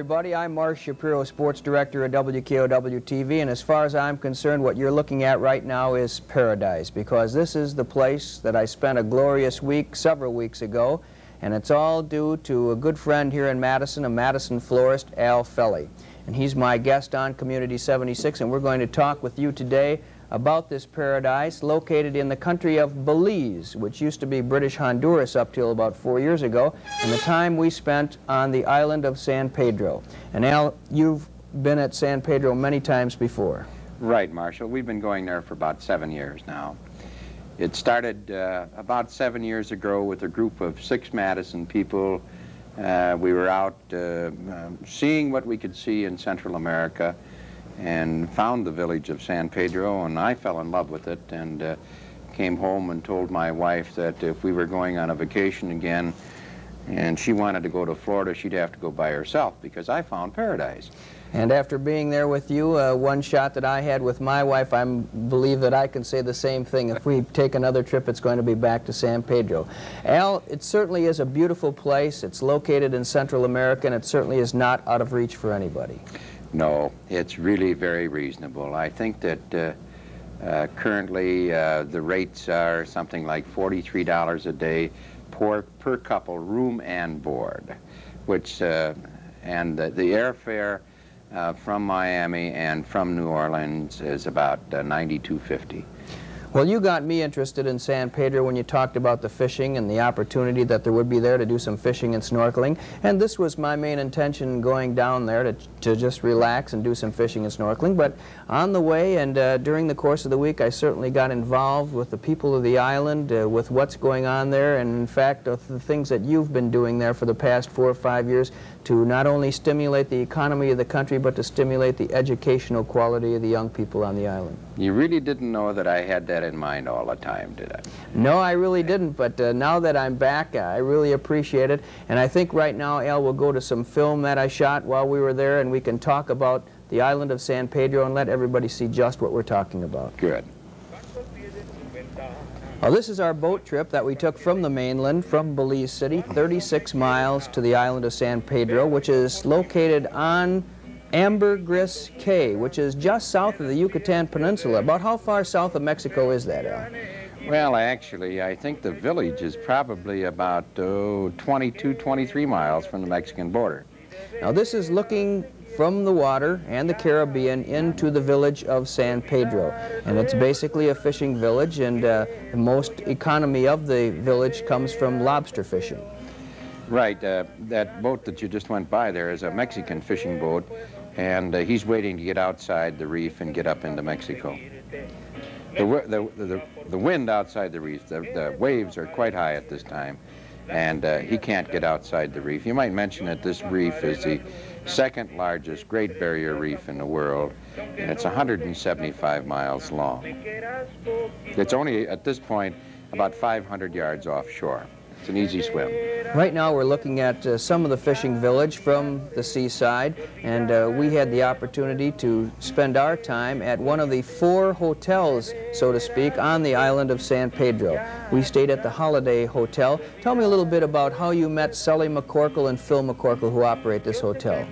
everybody. I'm Mark Shapiro, Sports Director at WKOW-TV, and as far as I'm concerned, what you're looking at right now is paradise, because this is the place that I spent a glorious week several weeks ago, and it's all due to a good friend here in Madison, a Madison florist, Al Felly. And he's my guest on Community 76, and we're going to talk with you today about this paradise located in the country of Belize, which used to be British Honduras up till about 4 years ago, and the time we spent on the island of San Pedro. And Al, you've been at San Pedro many times before. Right, Marshall. We've been going there for about 7 years now. It started about 7 years ago with a group of 6 Madison people. We were out seeing what we could see in Central America, and found the village of San Pedro, and I fell in love with it, and came home and told my wife that if we were going on a vacation again and she wanted to go to Florida, she'd have to go by herself, because I found paradise. And after being there with you, one shot that I had with my wife, I believe that I can say the same thing. If we take another trip, it's going to be back to San Pedro. Al, it certainly is a beautiful place. It's located in Central America, and it certainly is not out of reach for anybody. No, it's really very reasonable. I think that currently the rates are something like $43 a day per couple, room and board, which and the airfare from Miami and from New Orleans is about $92.50. Well, you got me interested in San Pedro when you talked about the fishing and the opportunity that there would be there to do some fishing and snorkeling. And this was my main intention, going down there to just relax and do some fishing and snorkeling. But on the way and during the course of the week, I certainly got involved with the people of the island, with what's going on there, and in fact, the things that you've been doing there for the past 4 or 5 years to not only stimulate the economy of the country, but to stimulate the educational quality of the young people on the island. You really didn't know that I had that in mind all the time, did I? No, I really didn't, but now that I'm back, I really appreciate it. And I think right now, Al, we'll go to some film that I shot while we were there, and we can talk about the island of San Pedro and let everybody see just what we're talking about. Good. Well, this is our boat trip that we took from the mainland, from Belize City, 36 miles to the island of San Pedro, which is located on Ambergris Cay, which is just south of the Yucatan Peninsula. About how far south of Mexico is that, Al? Well, actually, I think the village is probably about 22, 23 miles from the Mexican border. Now, this is looking from the water and the Caribbean into the village of San Pedro. And it's basically a fishing village, and the most economy of the village comes from lobster fishing. Right. That boat that you just went by there is a Mexican fishing boat, and he's waiting to get outside the reef and get up into Mexico. The wind outside the reef, the waves are quite high at this time, and he can't get outside the reef. You might mention that this reef is the second largest Great Barrier Reef in the world, and it's 175 miles long. It's only, at this point, about 500 yards offshore. It's an easy swim. Right now we're looking at some of the fishing village from the seaside, and we had the opportunity to spend our time at one of the 4 hotels, so to speak, on the island of San Pedro. We stayed at the Holiday Hotel. Tell me a little bit about how you met Sully McCorkle and Phil McCorkle, who operate this hotel.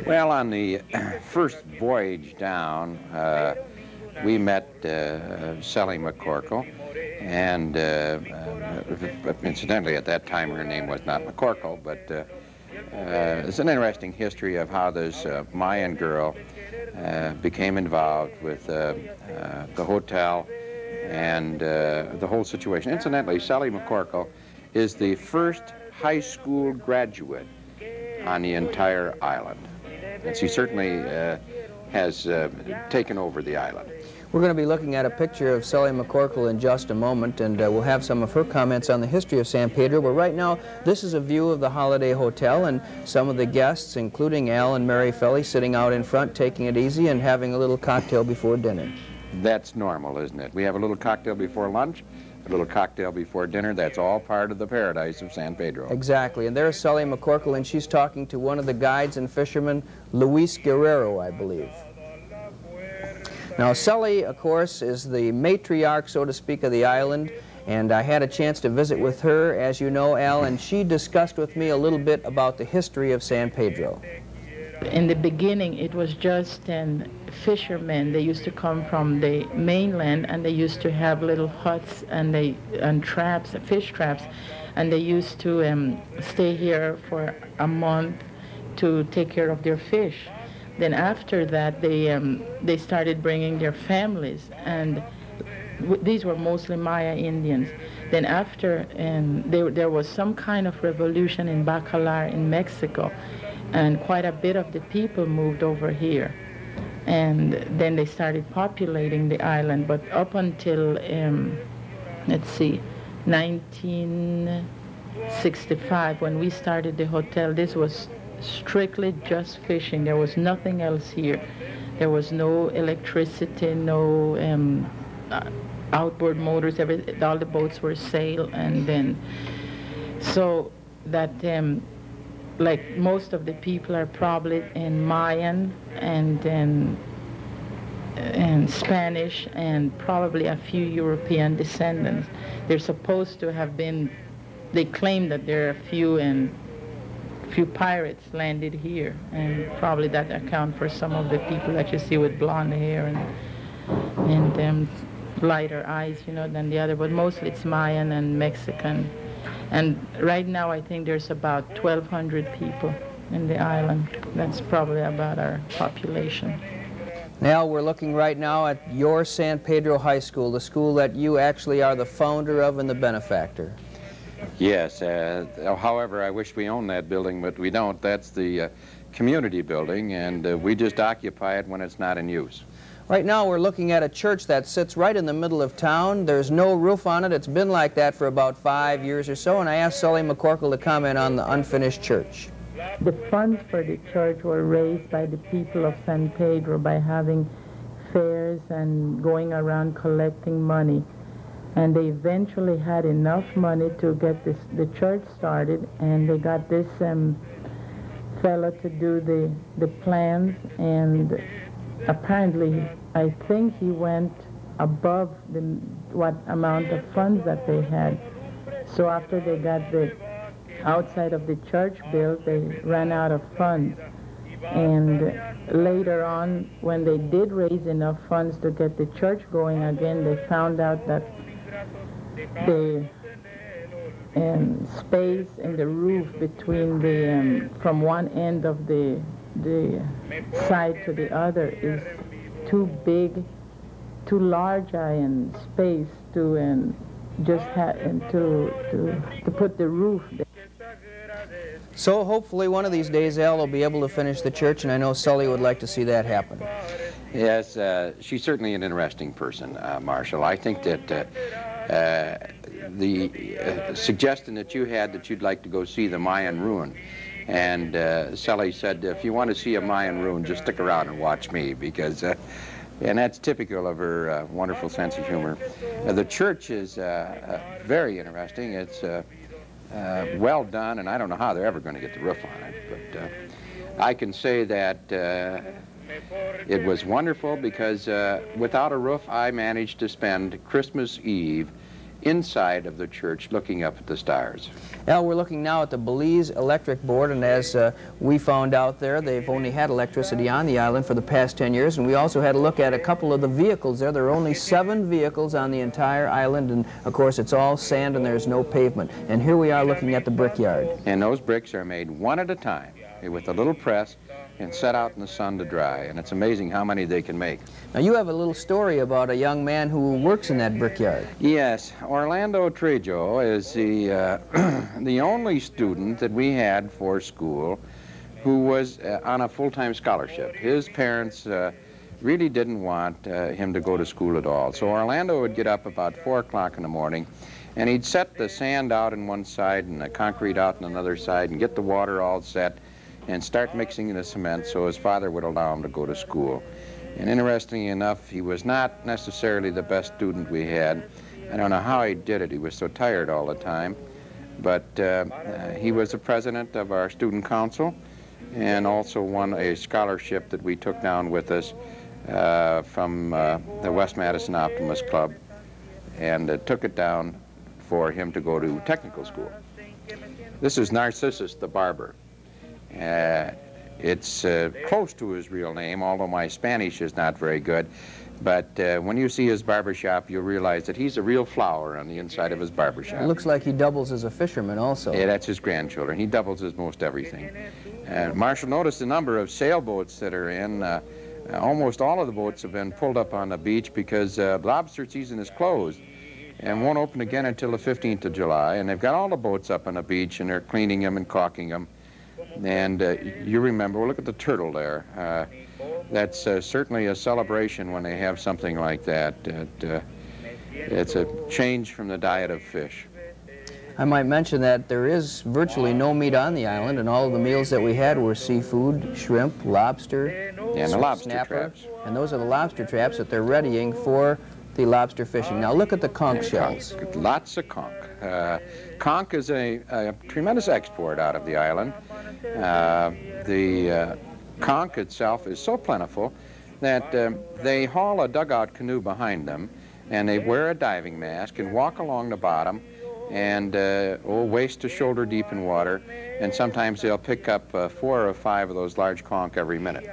Well, on the first voyage down, we met Sully McCorkle, and incidentally, at that time her name was not McCorkle, but it's an interesting history of how this Mayan girl became involved with the hotel and the whole situation. Incidentally, Sully McCorkle is the first high school graduate on the entire island, and she certainly has taken over the island. We're going to be looking at a picture of Sully McCorkle in just a moment, and we'll have some of her comments on the history of San Pedro. But right now, this is a view of the Holiday Hotel, and some of the guests, including Al and Mary Felly, sitting out in front, taking it easy and having a little cocktail before dinner. That's normal, isn't it? We have a little cocktail before lunch, a little cocktail before dinner. That's all part of the paradise of San Pedro. Exactly. And there's Sully McCorkle, and she's talking to one of the guides and fishermen, Luis Guerrero, I believe. Now, Sully, of course, is the matriarch, so to speak, of the island, and I had a chance to visit with her, as you know, Al, and she discussed with me a little bit about the history of San Pedro. in the beginning, it was just fishermen. They used to come from the mainland, and they used to have little huts and traps, fish traps, and they used to stay here for a month to take care of their fish. Then after that, they started bringing their families, and these were mostly Maya Indians. Then after, there was some kind of revolution in Bacalar in Mexico, and quite a bit of the people moved over here. And then they started populating the island. But up until, let's see, 1965, when we started the hotel, this was strictly just fishing. There was nothing else here. There was no electricity, no outboard motors. All the boats were sail, and then so that like most of the people are probably in Mayan and Spanish and probably a few European descendants. They're supposed to have been. They claim that there are a few pirates landed here, and probably that account for some of the people that you see with blonde hair and lighter eyes, you know, than the other. But mostly it's Mayan and Mexican. And right now I think there's about 1,200 people in the island. That's probably about our population. Now we're looking right now at your San Pedro High School, the school that you actually are the founder of and the benefactor. Yes, however, I wish we owned that building, but we don't. That's the community building, and we just occupy it when it's not in use. Right now we're looking at a church that sits right in the middle of town. There's no roof on it. It's been like that for about 5 years or so, and I asked Sully McCorkle to comment on the unfinished church. The funds for the church were raised by the people of San Pedro by having fairs and going around collecting money. And they eventually had enough money to get the church started, and they got this fellow to do the plans, and apparently I think he went above what amount of funds that they had. So after they got the outside of the church built, they ran out of funds. And later on, when they did raise enough funds to get the church going again, they found out that the space in the roof between the from one end of the side to the other is too big, too large in space to just to put the roof there. So hopefully one of these days Al will be able to finish the church, and I know Sully would like to see that happen. Yes, she's certainly an interesting person, Marshall. I think that the suggestion that you had that you'd like to go see the Mayan ruin, and Sully said, if you want to see a Mayan ruin, just stick around and watch me, because, and that's typical of her wonderful sense of humor. The church is very interesting. It's well done, and I don't know how they're ever going to get the roof on it, but I can say that it was wonderful because without a roof, I managed to spend Christmas Eve inside of the church looking up at the stars. Al, we're looking now at the Belize Electric Board, and as we found out there, they've only had electricity on the island for the past 10 years, and we also had a look at a couple of the vehicles there. There are only 7 vehicles on the entire island, and of course it's all sand and there's no pavement. And here we are looking at the brickyard. And those bricks are made one at a time with a little press and set out in the sun to dry, and it's amazing how many they can make. Now you have a little story about a young man who works in that brickyard. Yes, Orlando Trejo is the only student that we had for school who was on a full-time scholarship. His parents really didn't want him to go to school at all, so Orlando would get up about 4 o'clock in the morning, and he'd set the sand out on one side and the concrete out on another side and get the water all set and start mixing the cement so his father would allow him to go to school. And interestingly enough, he was not necessarily the best student we had. I don't know how he did it. He was so tired all the time. But he was the president of our student council and also won a scholarship that we took down with us from the West Madison Optimist Club, and took it down for him to go to technical school. This is Narcissus the barber. It's close to his real name, although my Spanish is not very good. But when you see his barbershop, you'll realize that he's a real flower on the inside of his barbershop. It looks like he doubles as a fisherman also. Yeah, that's his grandchildren. He doubles as most everything. Marshall, notice the number of sailboats that are in. Almost all of the boats have been pulled up on the beach because lobster season is closed and won't open again until the 15th of July. And they've got all the boats up on the beach, and they're cleaning them and caulking them. And you remember, well, look at the turtle there. That's certainly a celebration when they have something like that. It's a change from the diet of fish. I might mention that there is virtually no meat on the island, and all of the meals that we had were seafood, shrimp, lobster, and the lobster snapper, traps. And those are the lobster traps that they're readying for the lobster fishing. Now look at the conch shells. Lots of conch. Conch is a tremendous export out of the island. The conch itself is so plentiful that they haul a dugout canoe behind them, and they wear a diving mask and walk along the bottom and waist to shoulder deep in water, and sometimes they'll pick up 4 or 5 of those large conch every minute.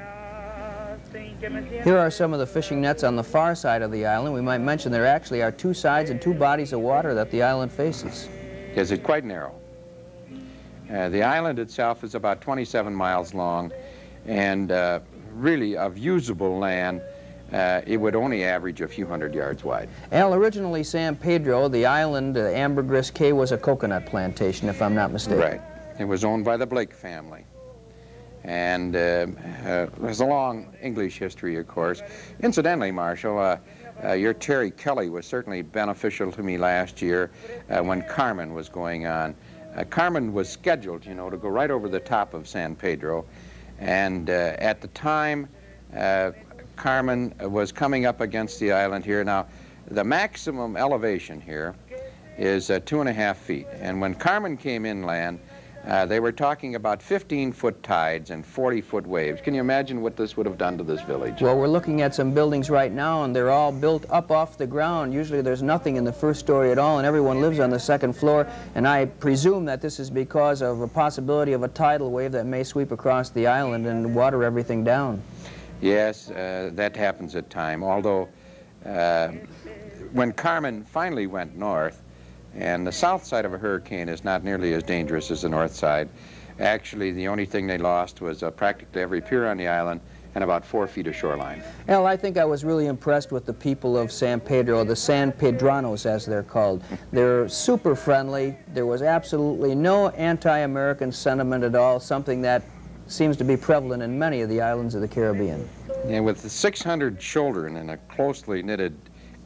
Here are some of the fishing nets on the far side of the island. We might mention there actually are 2 sides and 2 bodies of water that the island faces. Yes, it's quite narrow. The island itself is about 27 miles long, and really of usable land, it would only average a few hundred yards wide. Al, originally San Pedro, the island, Ambergris Cay, was a coconut plantation, if I'm not mistaken. Right. It was owned by the Blake family. And there's a long English history, of course. Incidentally, Marshall, your Terry Kelly was certainly beneficial to me last year when Carmen was going on. Carmen was scheduled, you know, to go right over the top of San Pedro. And at the time, Carmen was coming up against the island here. Now, the maximum elevation here is 2.5 feet. And when Carmen came inland, they were talking about 15-foot tides and 40-foot waves. Can you imagine what this would have done to this village? Well, we're looking at some buildings right now, and they're all built up off the ground. Usually there's nothing in the first story at all, and everyone lives on the second floor. And I presume that this is because of a possibility of a tidal wave that may sweep across the island and water everything down. Yes, that happens at times. Although, when Carmen finally went north, and the south side of a hurricane is not nearly as dangerous as the north side. Actually, the only thing they lost was practically every pier on the island and about 4 feet of shoreline. Al, I think I was really impressed with the people of San Pedro, the San Pedranos as they're called. They're super friendly. There was absolutely no anti-American sentiment at all, something that seems to be prevalent in many of the islands of the Caribbean. And with the 600 children in a closely knitted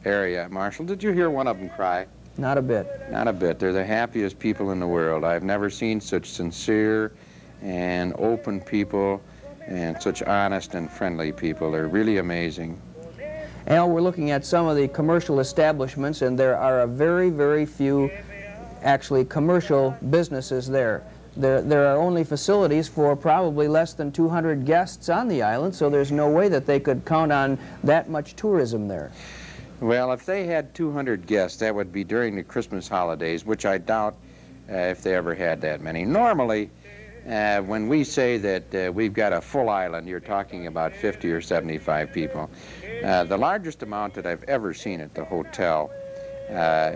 area, Marshall, did you hear one of them cry? Not a bit. Not a bit. They're the happiest people in the world. I've never seen such sincere and open people and such honest and friendly people. They're really amazing. Al, we're looking at some of the commercial establishments, and there are a very, very few actually commercial businesses there. There are only facilities for probably less than 200 guests on the island, so there's no way that they could count on that much tourism there. Well, if they had 200 guests, that would be during the Christmas holidays, which I doubt if they ever had that many. Normally, when we say that we've got a full island, you're talking about 50 or 75 people. The largest amount that I've ever seen at the hotel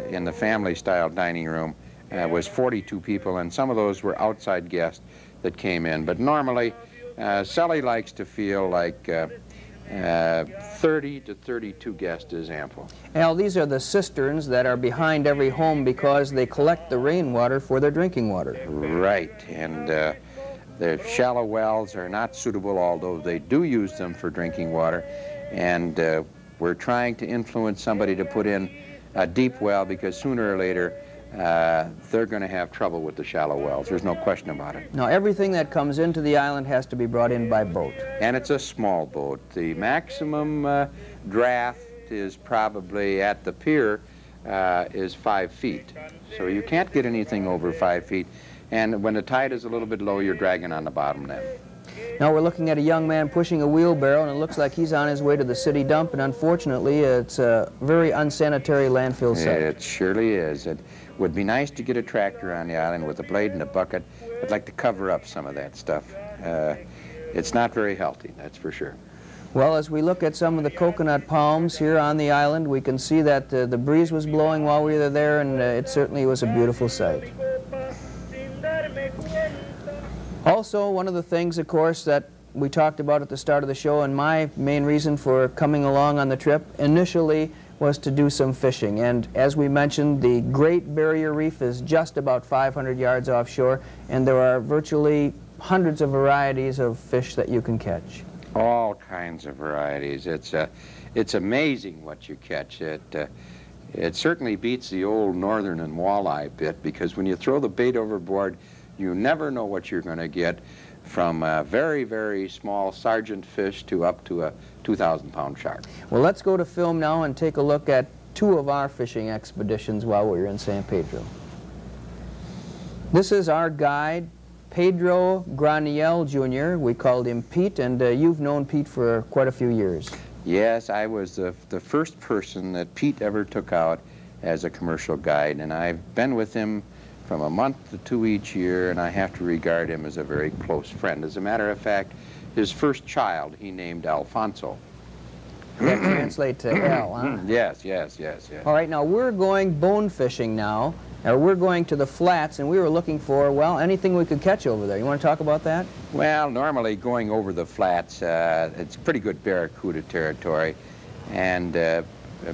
in the family-style dining room was 42 people, and some of those were outside guests that came in. But normally, Sally likes to feel like 30 to 32 guests is ample. Al, these are the cisterns that are behind every home because they collect the rainwater for their drinking water. Right, and the shallow wells are not suitable, although they do use them for drinking water. And we're trying to influence somebody to put in a deep well, because sooner or later they're going to have trouble with the shallow wells. There's no question about it. Now, everything that comes into the island has to be brought in by boat. And it's a small boat. The maximum draft is probably at the pier is 5 feet. So you can't get anything over 5 feet. And when the tide is a little bit low, you're dragging on the bottom then. Now we're looking at a young man pushing a wheelbarrow, and it looks like he's on his way to the city dump, and unfortunately it's a very unsanitary landfill site. It surely is. It would be nice to get a tractor on the island with a blade and a bucket. I'd like to cover up some of that stuff. it's not very healthy, that's for sure. Well, as we look at some of the coconut palms here on the island, we can see that the breeze was blowing while we were there, and it certainly was a beautiful sight. Also, one of the things, of course, that we talked about at the start of the show, and my main reason for coming along on the trip initially was to do some fishing. And as we mentioned, the Great Barrier Reef is just about 500 yards offshore, and there are virtually hundreds of varieties of fish that you can catch. All kinds of varieties. It's amazing what you catch. It certainly beats the old northern and walleye bit, because when you throw the bait overboard, you never know what you're going to get, from a very, very small sergeant fish to up to a 2,000-pound shark. Well, let's go to film now and take a look at two of our fishing expeditions while we were in San Pedro. This is our guide, Pedro Graniel Jr. We called him Pete, and you've known Pete for quite a few years. Yes, I was the first person that Pete ever took out as a commercial guide, and I've been with him from a month to 2 each year, and I have to regard him as a very close friend. As a matter of fact, his first child he named Alfonso. That translates to L, huh? Yes. All right, now we're going bone fishing now. We're going to the flats, and we were looking for, well, anything we could catch over there. You want to talk about that? Well, normally going over the flats, it's pretty good barracuda territory, and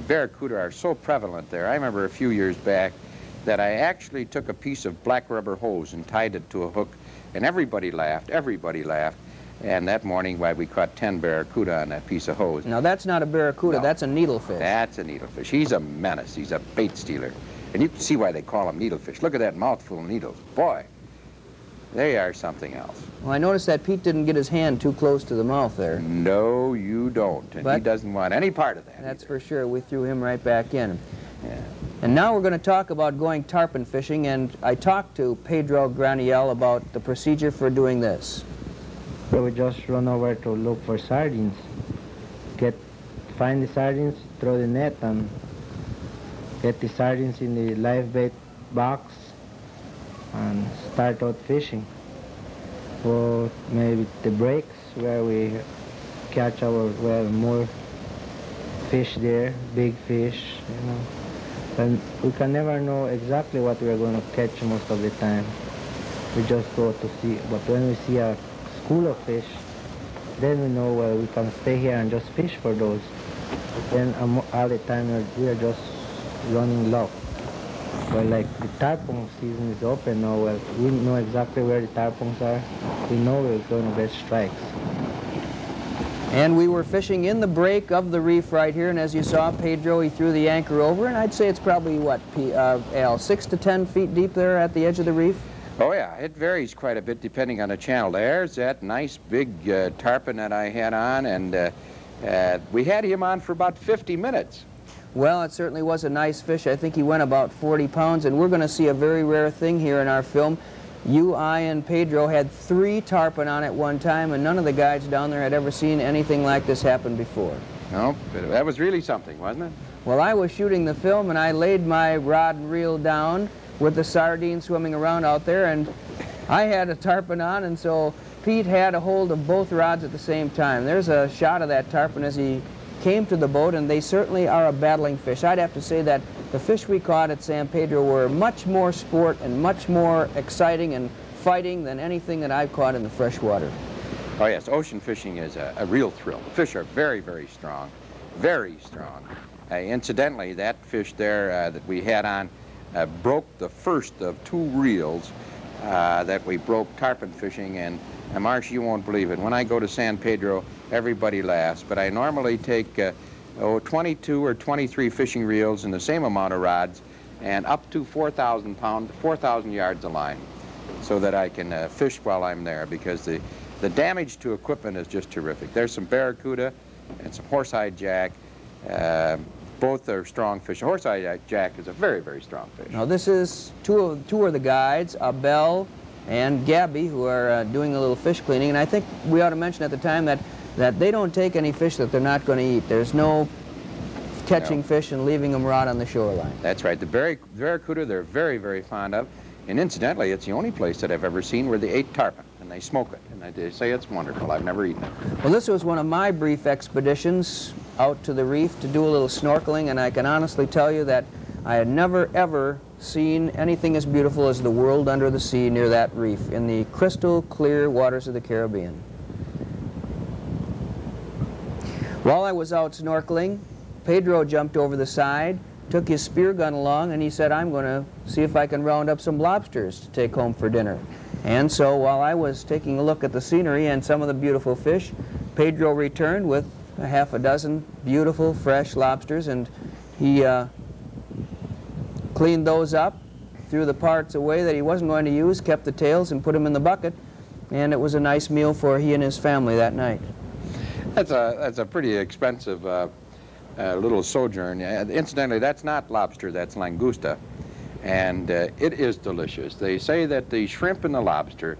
barracuda are so prevalent there. I remember a few years back that I actually took a piece of black rubber hose and tied it to a hook, and everybody laughed, and that morning, why, we caught 10 barracuda on that piece of hose. Now, that's not a barracuda, No. That's a needlefish. That's a needlefish. He's a menace. He's a bait stealer. And you can see why they call him needlefish. Look at that mouthful of needles. Boy, they are something else. Well, I noticed that Pete didn't get his hand too close to the mouth there. No, you don't. And he doesn't want any part of that. That's either. for sure. We threw him right back in. Yeah. And now we're going to talk about going tarpon fishing, and I talked to Pedro Graniel about the procedure for doing this. So we just run over to look for sardines. Find the sardines, throw the net, and get the sardines in the live bait box and start out fishing. Or maybe the breaks where we catch more fish there, big fish, you know. And we can never know exactly what we're going to catch most of the time. We just go to see, but when we see a school of fish, then we know, well, we can stay here and just fish for those. But then all the time we are just running low. Well, like the tarpon season is open now, well, we know exactly where the tarpons are. We know we're going to get strikes. And we were fishing in the break of the reef right here, and as you saw, Pedro, he threw the anchor over, and I'd say it's probably, what, Al, 6 to 10 feet deep there at the edge of the reef? Oh, yeah, it varies quite a bit depending on the channel. There's that nice big tarpon that I had on, and we had him on for about 50 minutes. Well, it certainly was a nice fish. I think he went about 40 pounds, and we're going to see a very rare thing here in our film. You, I, and Pedro had 3 tarpon on at one time, and none of the guides down there had ever seen anything like this happen before. No, but that was really something, wasn't it? Well, I was shooting the film, and I laid my rod and reel down with the sardines swimming around out there, and I had a tarpon on, and so Pete had a hold of both rods at the same time. There's a shot of that tarpon as he came to the boat, and they certainly are a battling fish. I'd have to say that the fish we caught at San Pedro were much more sport and much more exciting and fighting than anything that I've caught in the freshwater. Oh, yes, ocean fishing is a real thrill. The fish are very, very strong, very strong. Incidentally, that fish there that we had on broke the first of 2 reels that we broke tarpon fishing, and Marsh, you won't believe it. When I go to San Pedro, everybody laughs, but I normally take 22 or 23 fishing reels and the same amount of rods and up to 4,000 yards of line, so that I can fish while I'm there, because the damage to equipment is just terrific. There's some barracuda and some horseye jack. Both are strong fish. Horseye jack is a very, very strong fish. Now this is two of the guides, Abel and Gabby, who are doing a little fish cleaning, and I think we ought to mention at the time that they don't take any fish that they're not going to eat. There's no catching fish and leaving them rot on the shoreline. That's right. The barracuda they're very, very fond of, and incidentally, it's the only place that I've ever seen where they ate tarpon, and they smoke it. and they say it's wonderful. I've never eaten it. Well, this was one of my brief expeditions out to the reef to do a little snorkeling, and I can honestly tell you that I had never, ever seen anything as beautiful as the world under the sea near that reef in the crystal clear waters of the Caribbean. While I was out snorkeling, Pedro jumped over the side, took his spear gun along, and he said, I'm going to see if I can round up some lobsters to take home for dinner. And so while I was taking a look at the scenery and some of the beautiful fish, Pedro returned with a half a dozen beautiful fresh lobsters, and he cleaned those up, threw the parts away that he wasn't going to use, kept the tails and put them in the bucket, and it was a nice meal for he and his family that night. That's a pretty expensive little sojourn. Incidentally, that's not lobster, that's langosta, and it is delicious. They say that the shrimp and the lobster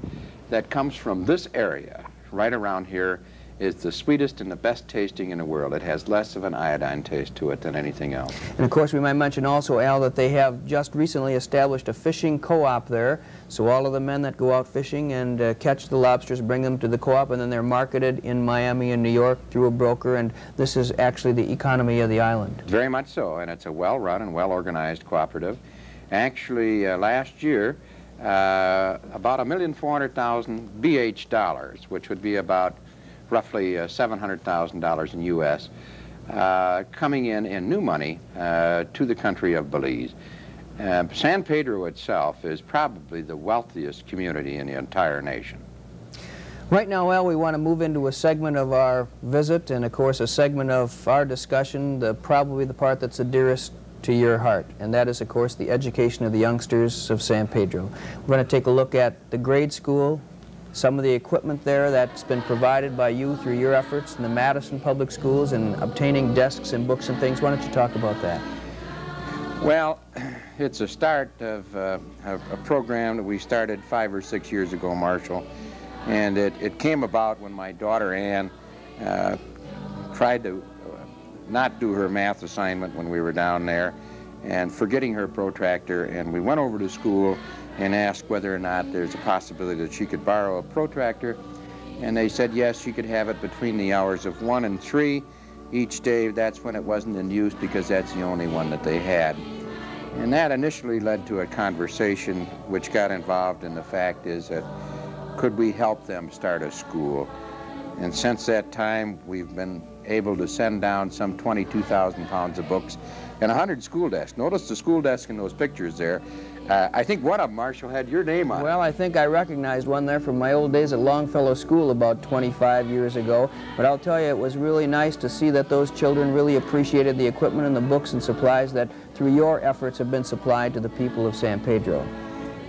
that comes from this area, right around here, is the sweetest and the best tasting in the world. It has less of an iodine taste to it than anything else. And of course we might mention also, Al, that they have just recently established a fishing co-op there. So all of the men that go out fishing and catch the lobsters bring them to the co-op, and then they're marketed in Miami and New York through a broker, and this is actually the economy of the island. Very much so, and it's a well-run and well-organized cooperative. Actually, last year, about $1,400,000 BH dollars, which would be about roughly $700,000 in U.S., coming in new money to the country of Belize. San Pedro itself is probably the wealthiest community in the entire nation. Right now, Al, we want to move into a segment of our visit, and of course a segment of our discussion, probably the part that's the dearest to your heart, and that is, of course, the education of the youngsters of San Pedro. We're going to take a look at the grade school, some of the equipment there that's been provided by you through your efforts in the Madison Public Schools and obtaining desks and books and things. Why don't you talk about that? Well, it's a start of a program that we started 5 or 6 years ago, Marshall, and it came about when my daughter Ann tried to not do her math assignment when we were down there, and forgetting her protractor, and we went over to school and asked whether or not there's a possibility that she could borrow a protractor, and they said yes, she could have it between the hours of 1 and 3 each day. That's when it wasn't in use, because that's the only one that they had. And that initially led to a conversation which got involved in the fact is that could we help them start a school? And since that time, we've been able to send down some 22,000 pounds of books and 100 school desks. Notice the school desk in those pictures there. I think one of them, Marshall, had your name on it. Well, I think I recognized one there from my old days at Longfellow School about 25 years ago. But I'll tell you, it was really nice to see that those children really appreciated the equipment and the books and supplies that, through your efforts, have been supplied to the people of San Pedro.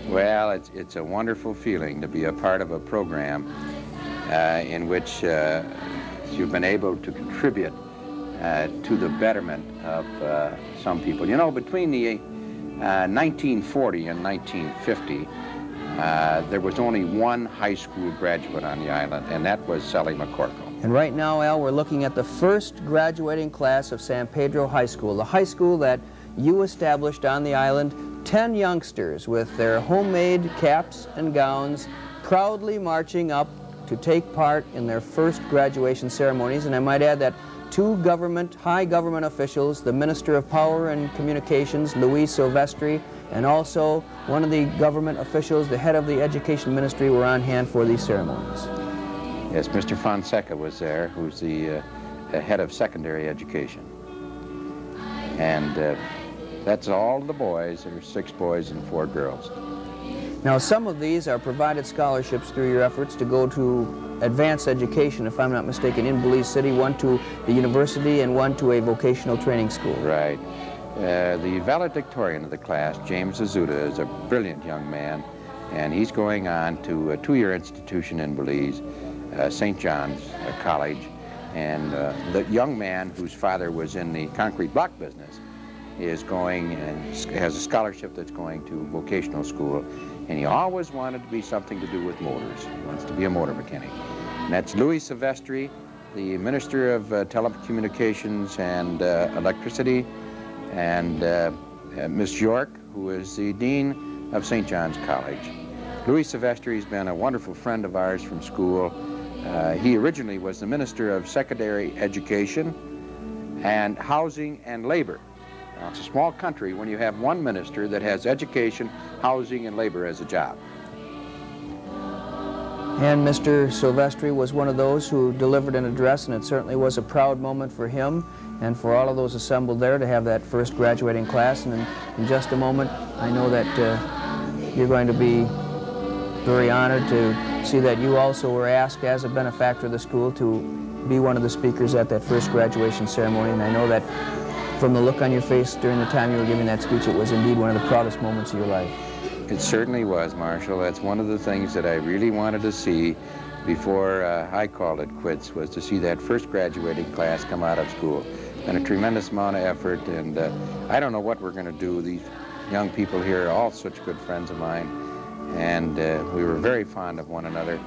Well, it's a wonderful feeling to be a part of a program in which you've been able to contribute to the betterment of some people. You know, between the 1940 and 1950, there was only one high school graduate on the island, and that was Sally McCorkle. And right now, Al, we're looking at the first graduating class of San Pedro High School, the high school that you established on the island. 10 youngsters with their homemade caps and gowns, proudly marching up to take part in their first graduation ceremonies. And I might add that 2 high government officials, the Minister of Power and Communications, Luis Silvestri, and also one of the government officials, the head of the Education Ministry, were on hand for these ceremonies. Yes, Mr. Fonseca was there, who's the head of secondary education. And that's all the boys. There were 6 boys and 4 girls. Now, some of these are provided scholarships through your efforts to go to advanced education, if I'm not mistaken, in Belize City, one to the university and one to a vocational training school. Right. The valedictorian of the class, James Azuda, is a brilliant young man, and he's going on to a 2-year institution in Belize, St. John's College, and the young man whose father was in the concrete block business is going and has a scholarship that's going to vocational school, and he always wanted to be something to do with motors. He wants to be a motor mechanic. And that's Louis Silvestri, the Minister of Telecommunications and Electricity, and Miss York, who is the Dean of St. John's College. Louis Silvestri's been a wonderful friend of ours from school. He originally was the Minister of Secondary Education and Housing and Labor. Now, it's a small country when you have one minister that has education, housing, and labor as a job. And Mr. Silvestri was one of those who delivered an address, and it certainly was a proud moment for him and for all of those assembled there to have that first graduating class. And in just a moment, I know that you're going to be very honored to see that you also were asked as a benefactor of the school to be one of the speakers at that first graduation ceremony. And I know that from the look on your face during the time you were giving that speech, it was indeed one of the proudest moments of your life. It certainly was, Marshall. That's one of the things that I really wanted to see before I called it quits, was to see that first graduating class come out of school. And a tremendous amount of effort, and I don't know what we're going to do. These young people here are all such good friends of mine, and we were very fond of one another.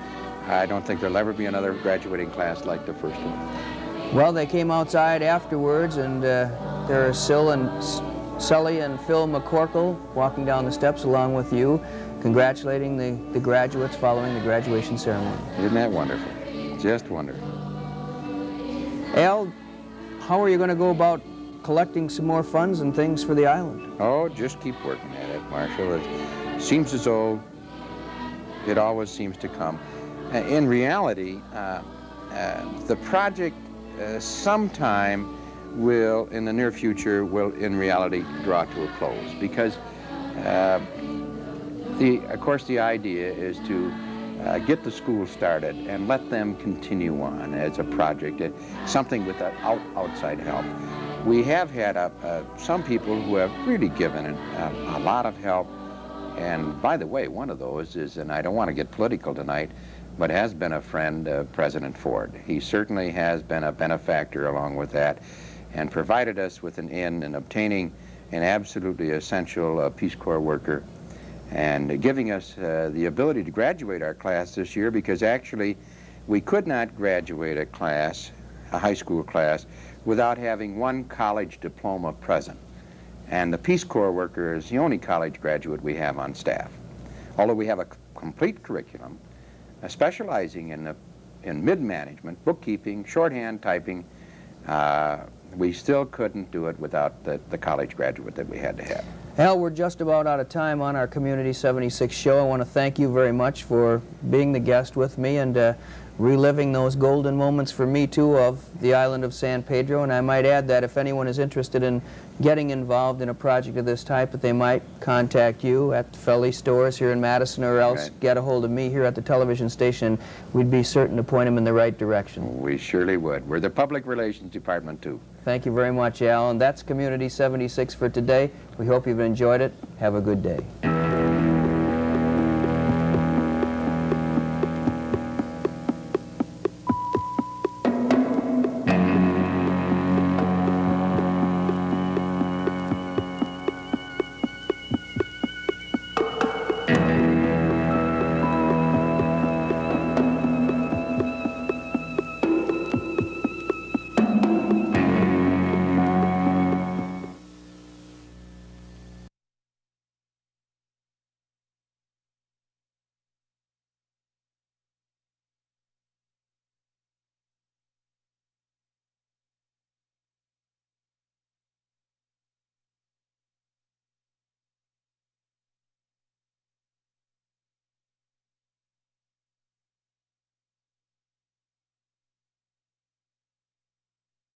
I don't think there'll ever be another graduating class like the first one. Well, they came outside afterwards, and there are Sully and Phil McCorkle walking down the steps along with you, congratulating the graduates following the graduation ceremony. Isn't that wonderful? Just wonderful. Al, how are you going to go about collecting some more funds and things for the island? Oh, just keep working at it, Marshall. It seems as though it always seems to come. In reality, the project sometime will, in the near future, will in reality draw to a close, because of course the idea is to get the school started and let them continue on as a project, something without outside help. We have had some people who have really given a lot of help, and by the way, one of those is, and I don't want to get political tonight, but has been a friend of President Ford. He certainly has been a benefactor along with that, and provided us with an in obtaining an absolutely essential Peace Corps worker, and giving us the ability to graduate our class this year, because actually we could not graduate a class, a high school class, without having one college diploma present. And the Peace Corps worker is the only college graduate we have on staff. Although we have a complete curriculum, specializing in mid-management, bookkeeping, shorthand, typing, we still couldn't do it without the college graduate that we had to have. Al, we're just about out of time on our Community 76 show. I want to thank you very much for being the guest with me and reliving those golden moments for me, too, of the island of San Pedro. And I might add that if anyone is interested in getting involved in a project of this type, that they might contact you at the Felly stores here in Madison, or else get a hold of me here at the television station. We'd be certain to point them in the right direction. We surely would. We're the Public Relations Department, too. Thank you very much, Al. And that's Community 76 for today. We hope you've enjoyed it. Have a good day.